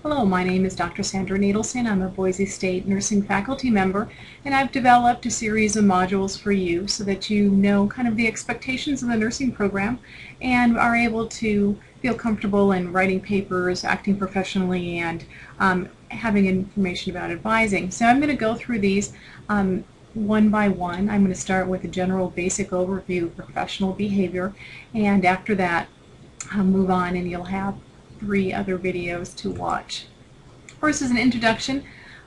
Hello, my name is Dr. Sandra Nadelson. I'm a Boise State nursing faculty member, and I've developed a series of modules for you so that you know kind of the expectations of the nursing program and are able to feel comfortable in writing papers, acting professionally, and having information about advising. So I'm going to go through these one by one. I'm going to start with a general basic overview of professional behavior, and after that I'll move on and you'll have 3 other videos to watch. First is an introduction.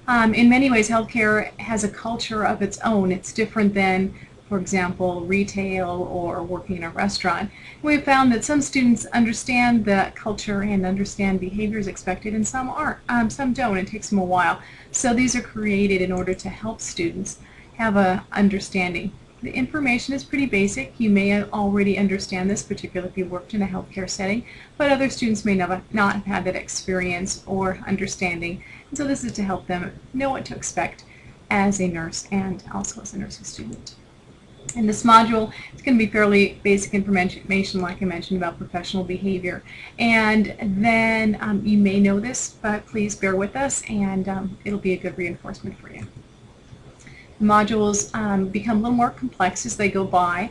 In many ways, healthcare has a culture of its own. It's different than, for example, retail or working in a restaurant. We've found that some students understand the culture and understand behaviors expected, and some aren't. Some don't. It takes them a while. So these are created in order to help students have an understanding. The information is pretty basic. You may already understand this, particularly if you worked in a healthcare setting, but other students may not have had that experience or understanding. And so this is to help them know what to expect as a nurse and also as a nursing student. In this module, it's going to be fairly basic information, like I mentioned, about professional behavior. And then you may know this, but please bear with us, and it'll be a good reinforcement for you. Modules become a little more complex as they go by,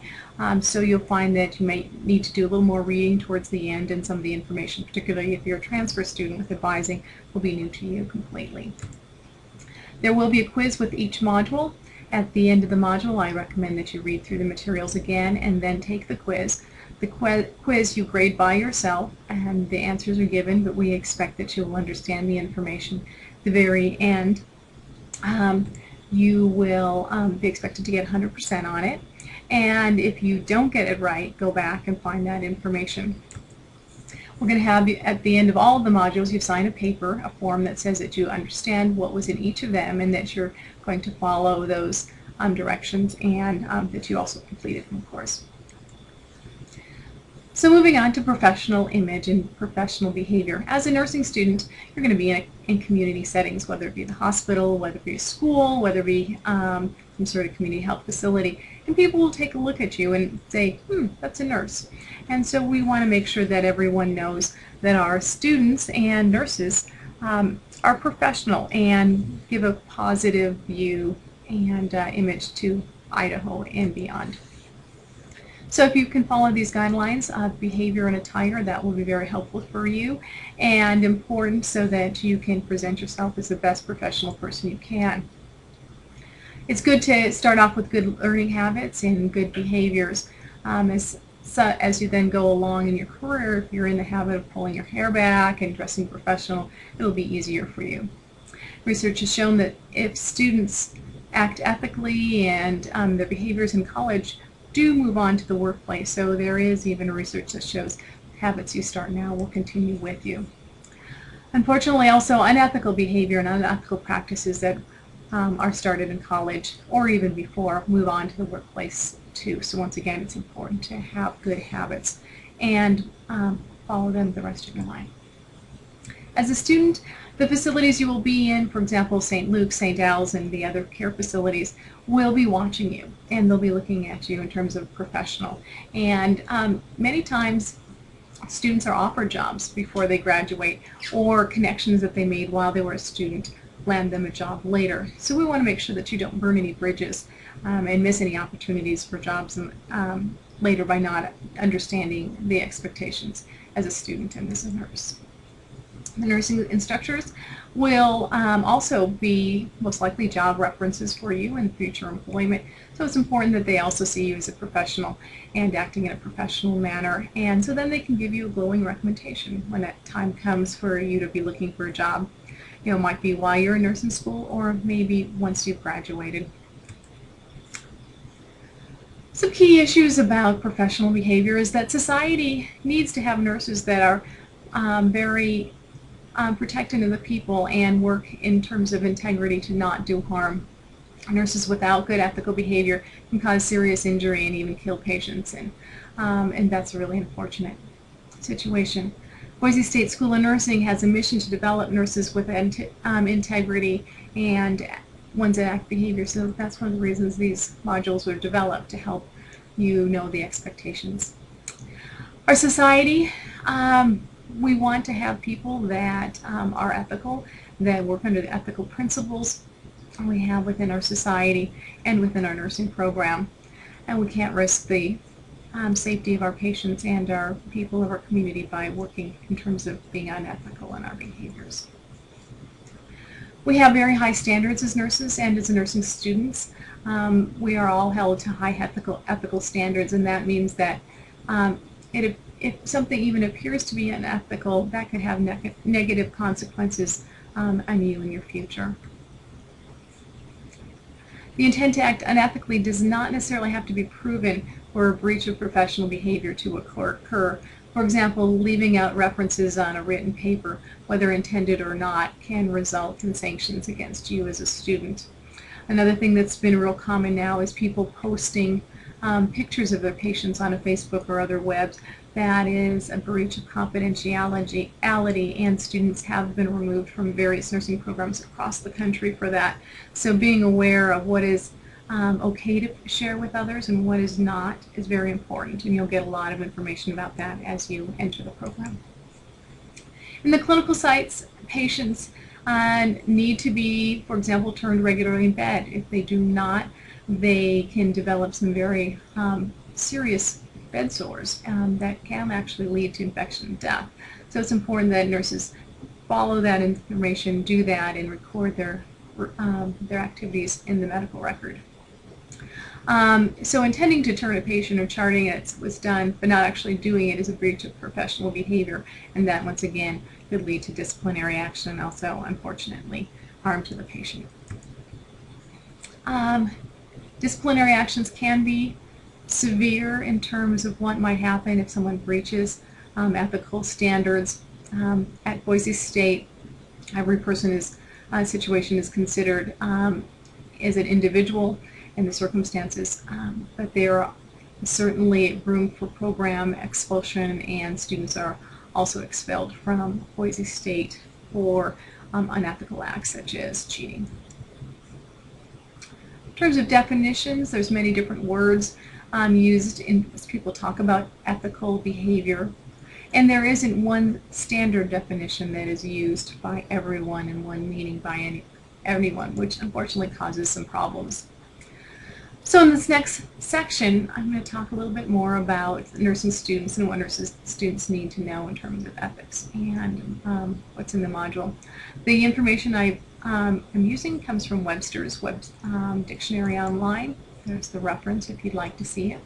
so you'll find that you may need to do a little more reading towards the end, and some of the information, particularly if you're a transfer student with advising, will be new to you completely. There will be a quiz with each module. At the end of the module, I recommend that you read through the materials again and then take the quiz. The quiz you grade by yourself, and the answers are given, but we expect that you will understand the information at the very end. You will be expected to get 100% on it, and if you don't get it right, go back and find that information. We're going to have, at the end of all of the modules, you sign a paper, a form that says that you understand what was in each of them and that you're going to follow those directions, and that you also completed them, of course. So moving on to professional image and professional behavior. As a nursing student, you're going to be in community settings, whether it be the hospital, whether it be a school, whether it be some sort of community health facility. And people will take a look at you and say, that's a nurse. And so we want to make sure that everyone knows that our students and nurses are professional and give a positive view and image to Idaho and beyond. So if you can follow these guidelines of behavior and attire, that will be very helpful for you and important so that you can present yourself as the best professional person you can. It's good to start off with good learning habits and good behaviors. As you then go along in your career, if you're in the habit of pulling your hair back and dressing professional, it'll be easier for you. Research has shown that if students act ethically and their behaviors in college do move on to the workplace. So there is even research that shows habits you start now will continue with you. Unfortunately, also unethical behavior and unethical practices that are started in college or even before move on to the workplace too. So once again, it's important to have good habits and follow them the rest of your life. As a student, the facilities you will be in, for example, St. Luke's, St. Al's, and the other care facilities, will be watching you, and they'll be looking at you in terms of professional. And many times, students are offered jobs before they graduate, or connections that they made while they were a student land them a job later. So we want to make sure that you don't burn any bridges and miss any opportunities for jobs later by not understanding the expectations as a student and as a nurse. The nursing instructors will also be most likely job references for you in future employment. So it's important that they also see you as a professional and acting in a professional manner. And so then they can give you a glowing recommendation when that time comes for you to be looking for a job. You know, it might be while you're in nursing school or maybe once you've graduated. Some key issues about professional behavior is that society needs to have nurses that are very protective of the people and work in terms of integrity to not do harm. Nurses without good ethical behavior can cause serious injury and even kill patients, and that's a really unfortunate situation. Boise State School of Nursing has a mission to develop nurses with integrity and ones that act behavior, so that's one of the reasons these modules were developed, to help you know the expectations. Our society We want to have people that are ethical, that work under the ethical principles we have within our society and within our nursing program. And we can't risk the safety of our patients and our people of our community by working in terms of being unethical in our behaviors. We have very high standards as nurses and as nursing students. We are all held to high ethical standards, and that means that if something even appears to be unethical, that could have negative consequences on you in your future. The intent to act unethically does not necessarily have to be proven for a breach of professional behavior to occur. For example, leaving out references on a written paper, whether intended or not, can result in sanctions against you as a student. Another thing that's been real common now is people posting pictures of their patients on a Facebook or other webs. That is a breach of confidentiality, and students have been removed from various nursing programs across the country for that. So being aware of what is okay to share with others and what is not is very important, and you'll get a lot of information about that as you enter the program. In the clinical sites, patients need to be, for example, turned regularly in bed. If they do not, they can develop some very serious bed sores that can actually lead to infection and death. So it's important that nurses follow that information, do that, and record their activities in the medical record. So intending to turn a patient or charting it was done, but not actually doing it is a breach of professional behavior, and that once again could lead to disciplinary action and also, unfortunately, harm to the patient. Disciplinary actions can be severe in terms of what might happen if someone breaches ethical standards. At Boise State, every person's situation is considered as an individual in the circumstances, but there are certainly room for program expulsion, and students are also expelled from Boise State for unethical acts such as cheating. In terms of definitions, there's many different words used as people talk about ethical behavior, and there isn't one standard definition that is used by everyone and one meaning by anyone, which unfortunately causes some problems. So in this next section, I'm going to talk a little bit more about nursing students and what nursing students need to know in terms of ethics and what's in the module. The information I am using comes from Webster's Dictionary Online. There's the reference if you'd like to see it.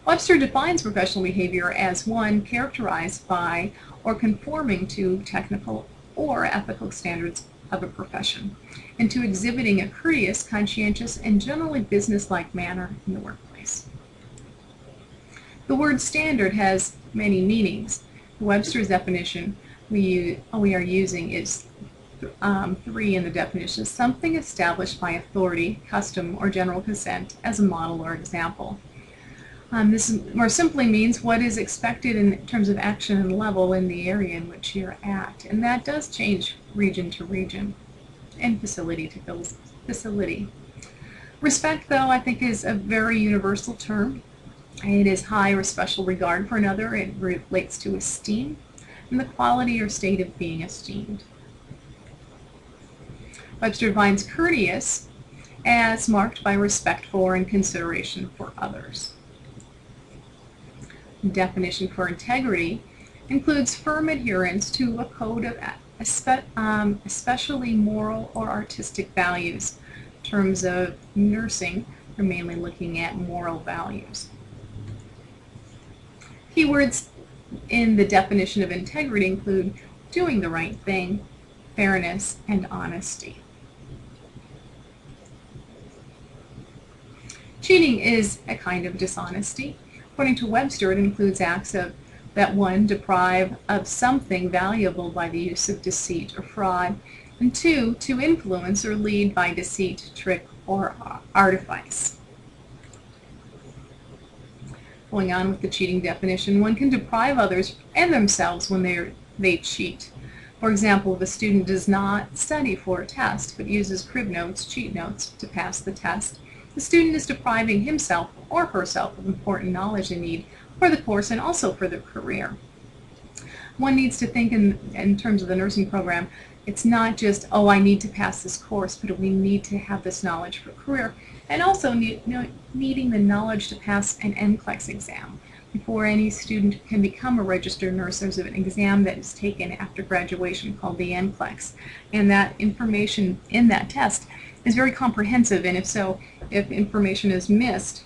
Webster defines professional behavior as one characterized by or conforming to technical or ethical standards of a profession, and to exhibiting a courteous, conscientious, and generally businesslike manner in the workplace. The word standard has many meanings. Webster's definition we are using is 3 in the definition: something established by authority, custom, or general consent as a model or example. This more simply means what is expected in terms of action and level in the area in which you're at, and that does change region to region and facility to facility. Respect, though, I think is a very universal term. It is high or special regard for another. It relates to esteem and the quality or state of being esteemed. Webster defines courteous as marked by respect for and consideration for others. The definition for integrity includes firm adherence to a code of especially moral or artistic values. In terms of nursing, we're mainly looking at moral values. Keywords in the definition of integrity include doing the right thing, fairness, and honesty. Cheating is a kind of dishonesty. According to Webster, it includes acts that 1, deprive of something valuable by the use of deceit or fraud, and 2, to influence or lead by deceit, trick, or artifice. Going on with the cheating definition, one can deprive others and themselves when they cheat. For example, if a student does not study for a test but uses crib notes, cheat notes, to pass the test, the student is depriving himself or herself of important knowledge they need for the course and also for their career. one needs to think in terms of the nursing program. It's not just, oh, I need to pass this course, but we need to have this knowledge for career, and also needing the knowledge to pass an NCLEX exam. Before any student can become a registered nurse, there's an exam that is taken after graduation called the NCLEX, and that information in that test is very comprehensive, and if information is missed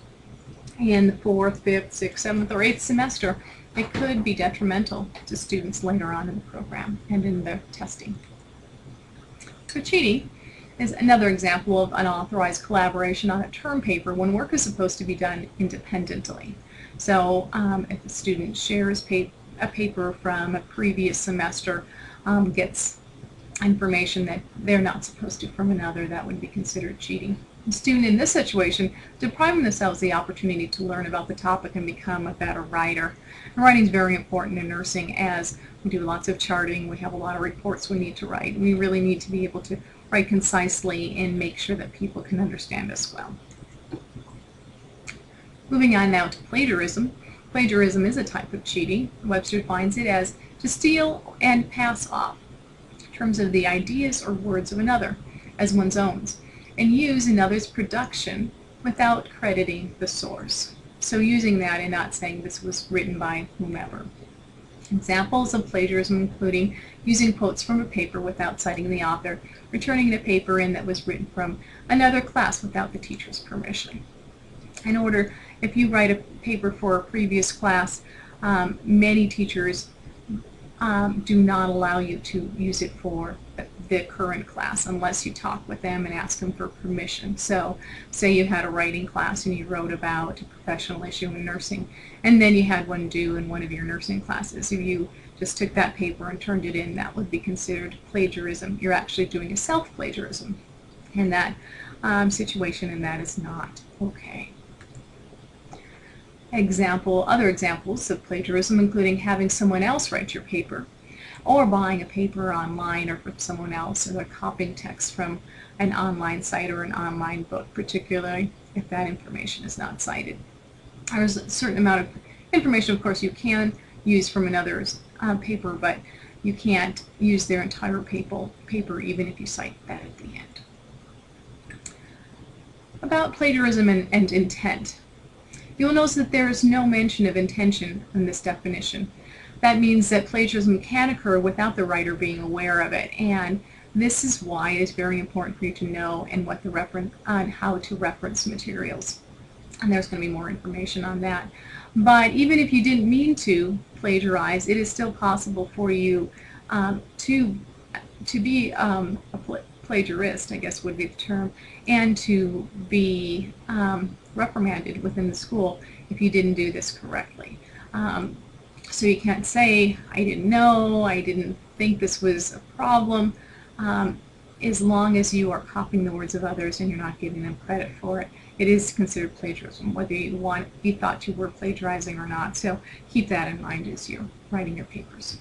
in the 4th, 5th, 6th, 7th, or 8th semester, it could be detrimental to students later on in the program and in their testing. So cheating is another example of unauthorized collaboration on a term paper when work is supposed to be done independently. So if a student shares a paper from a previous semester, gets information that they're not supposed to from another, that would be considered cheating. The student in this situation depriving themselves the opportunity to learn about the topic and become a better writer. And writing is very important in nursing, as we do lots of charting, we have a lot of reports we need to write. We really need to be able to write concisely and make sure that people can understand us well. Moving on now to plagiarism. Plagiarism is a type of cheating. Webster defines it as to steal and pass off in terms of the ideas or words of another as one's own, and use another's production without crediting the source. So using that and not saying this was written by whomever. Examples of plagiarism including using quotes from a paper without citing the author, returning a paper in that was written from another class without the teacher's permission. If you write a paper for a previous class, many teachers do not allow you to use it for the current class unless you talk with them and ask them for permission. So say you had a writing class and you wrote about a professional issue in nursing, and then you had one due in one of your nursing classes. If you just took that paper and turned it in, that would be considered plagiarism. You're actually doing a self-plagiarism in that situation, and that is not okay. Other examples of plagiarism including having someone else write your paper, or buying a paper online or from someone else, or copying text from an online site or an online book, particularly if that information is not cited. There's a certain amount of information, of course, you can use from another's paper, but you can't use their entire paper even if you cite that at the end. About plagiarism and intent. You'll notice that there is no mention of intention in this definition. That means that plagiarism can occur without the writer being aware of it, and this is why it is very important for you to know on how to reference materials. And there's going to be more information on that. But even if you didn't mean to plagiarize, it is still possible for you to be a plagiarist, I guess would be the term, and to be reprimanded within the school if you didn't do this correctly. So you can't say, I didn't know, I didn't think this was a problem, as long as you are copying the words of others and you're not giving them credit for it. It is considered plagiarism, whether you thought you were plagiarizing or not. So keep that in mind as you're writing your papers.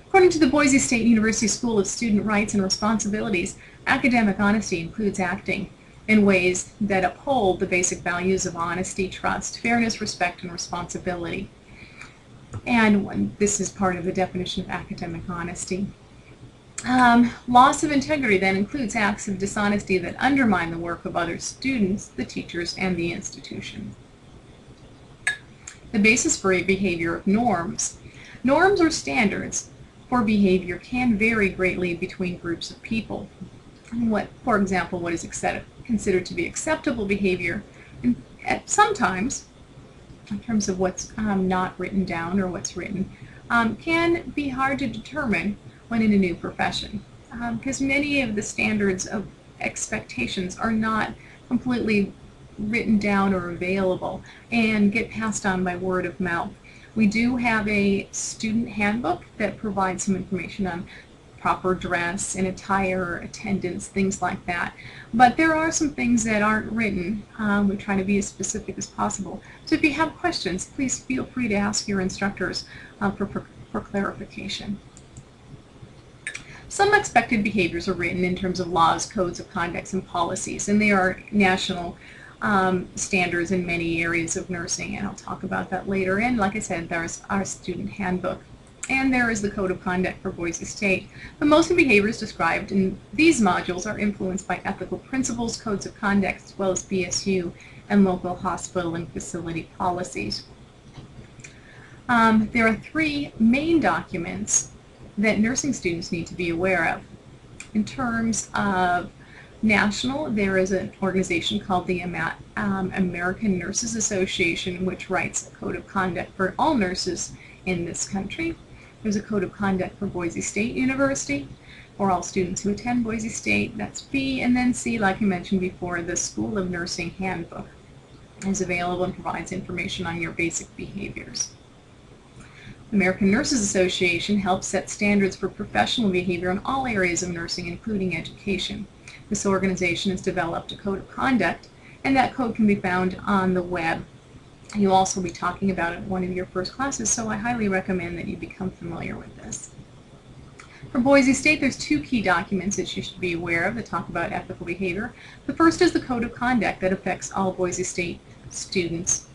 According to the Boise State University School of Student Rights and Responsibilities, academic honesty includes acting in ways that uphold the basic values of honesty, trust, fairness, respect, and responsibility. And this is part of the definition of academic honesty. Loss of integrity then includes acts of dishonesty that undermine the work of other students, the teachers, and the institution. The basis for a behavior of norms. Norms or standards for behavior can vary greatly between groups of people. For example, what is considered to be acceptable behavior, and sometimes, in terms of what's not written down or what's written, can be hard to determine when in a new profession, because many of the standards of expectations are not completely written down or available and get passed on by word of mouth. We do have a student handbook that provides some information on proper dress and attire, attendance, things like that. But there are some things that aren't written. We try to be as specific as possible. So if you have questions, please feel free to ask your instructors for clarification. Some expected behaviors are written in terms of laws, codes of conduct, and policies, and they are national standards in many areas of nursing, and I'll talk about that later. And like I said, there's our student handbook. And there is the Code of Conduct for Boise State. But most of the behaviors described in these modules are influenced by ethical principles, codes of conduct, as well as BSU and local hospital and facility policies. There are three main documents that nursing students need to be aware of. In terms of national, there is an organization called the American Nurses Association, which writes a code of conduct for all nurses in this country. There's a code of conduct for Boise State University for all students who attend Boise State. That's B. And then C, like I mentioned before, the School of Nursing handbook is available and provides information on your basic behaviors. The American Nurses Association helps set standards for professional behavior in all areas of nursing, including education. This organization has developed a code of conduct, and that code can be found on the web. You'll also be talking about it in one of your first classes, so I highly recommend that you become familiar with this. For Boise State, there's two key documents that you should be aware of that talk about ethical behavior. The first is the Code of Conduct that affects all Boise State students.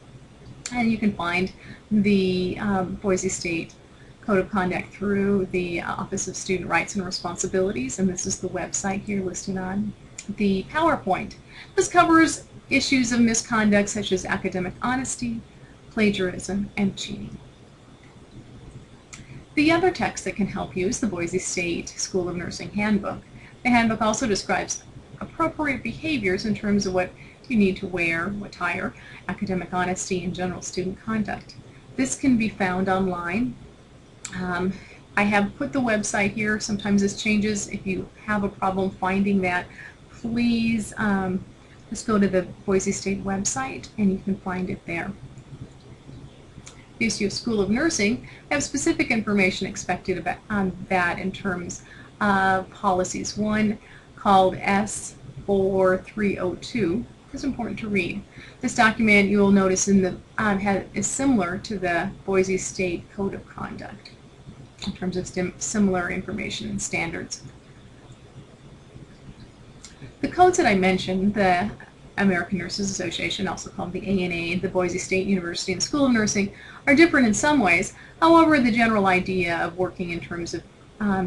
And you can find the Boise State Code of Conduct through the Office of Student Rights and Responsibilities, and this is the website here listed on the PowerPoint. This covers issues of misconduct such as academic honesty, plagiarism, and cheating. The other text that can help you is the Boise State School of Nursing handbook. The handbook also describes appropriate behaviors in terms of what you need to wear, attire, academic honesty, and general student conduct. This can be found online. I have put the website here. Sometimes this changes. If you have a problem finding that, please just go to the Boise State website and you can find it there. BSU School of Nursing have specific information expected about that in terms of policies. One called S4302 is important to read. This document, you will notice in the is similar to the Boise State Code of Conduct in terms of similar information and standards. The codes that I mentioned, the American Nurses Association, also called the ANA, the Boise State University and School of Nursing, are different in some ways. However, the general idea of working in terms of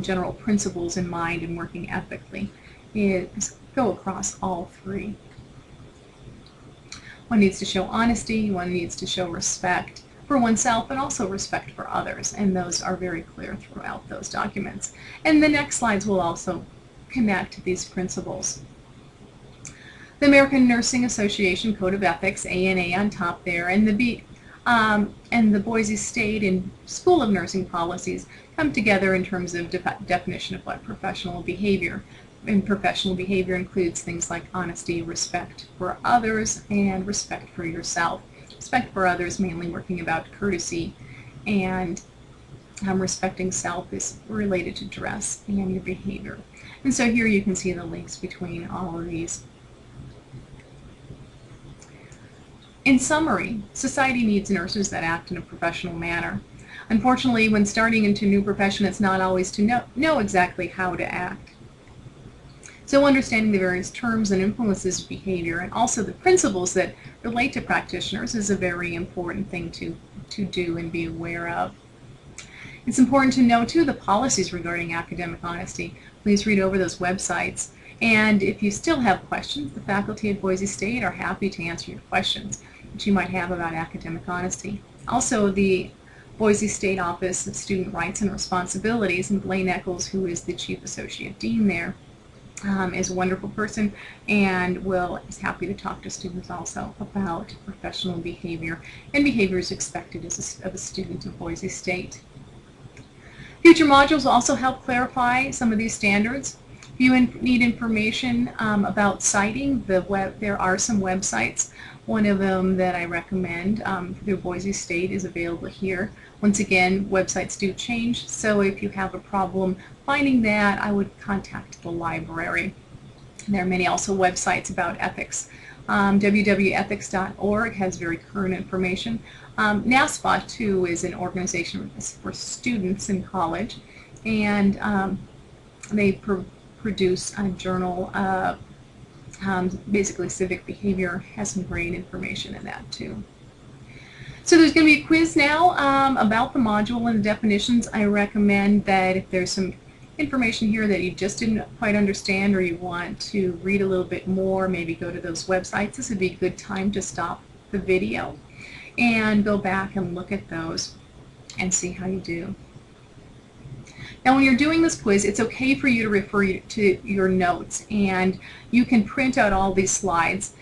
general principles in mind and working ethically go across all three. One needs to show honesty, one needs to show respect for oneself and also respect for others, and those are very clear throughout those documents. And the next slides will also connect these principles. The American Nursing Association Code of Ethics, ANA on top there, and the Boise State and School of Nursing policies come together in terms of definition of what professional behavior. And professional behavior includes things like honesty, respect for others, and respect for yourself. Respect for others mainly working about courtesy, and respecting self is related to dress and your behavior. And so here you can see the links between all of these. In summary, society needs nurses that act in a professional manner. Unfortunately, when starting into a new profession, it's not always to know exactly how to act. So understanding the various terms and influences of behavior and also the principles that relate to practitioners is a very important thing to do and be aware of. It's important to know, too, the policies regarding academic honesty. Please read over those websites. And if you still have questions, the faculty at Boise State are happy to answer your questions that you might have about academic honesty. Also, the Boise State Office of Student Rights and Responsibilities, and Blaine Eccles, who is the Chief Associate Dean there, is a wonderful person and is happy to talk to students also about professional behavior and behaviors expected of a student of Boise State. Future modules will also help clarify some of these standards. If you need information about citing, there are some websites. One of them that I recommend through Boise State is available here. Once again, websites do change, so if you have a problem finding that, I would contact the library. There are many also websites about ethics. www.ethics.org has very current information. NASPA, too, is an organization for students in college, and they produce a journal Basically, civic behavior has some great information in that too. So there's going to be a quiz now about the module and the definitions. I recommend that if there's some information here that you just didn't quite understand or you want to read a little bit more, maybe go to those websites. This would be a good time to stop the video and go back and look at those and see how you do. Now when you're doing this quiz, it's okay for you to refer to your notes, and you can print out all these slides.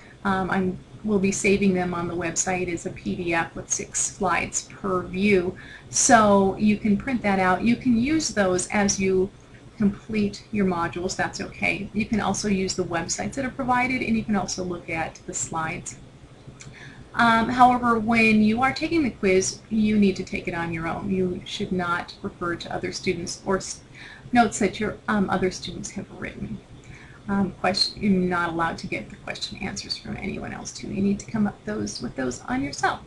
We'll be saving them on the website as a PDF with 6 slides per view, so you can print that out. You can use those as you complete your modules, that's okay. You can also use the websites that are provided, and you can also look at the slides. However, when you are taking the quiz, you need to take it on your own. You should not refer to other students or notes that your other students have written. You're not allowed to get the question answers from anyone else too. You need to come up with those on yourself.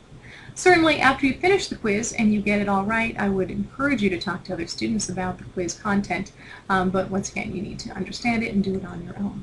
Certainly, after you finish the quiz and you get it all right, I would encourage you to talk to other students about the quiz content. But once again, you need to understand it and do it on your own.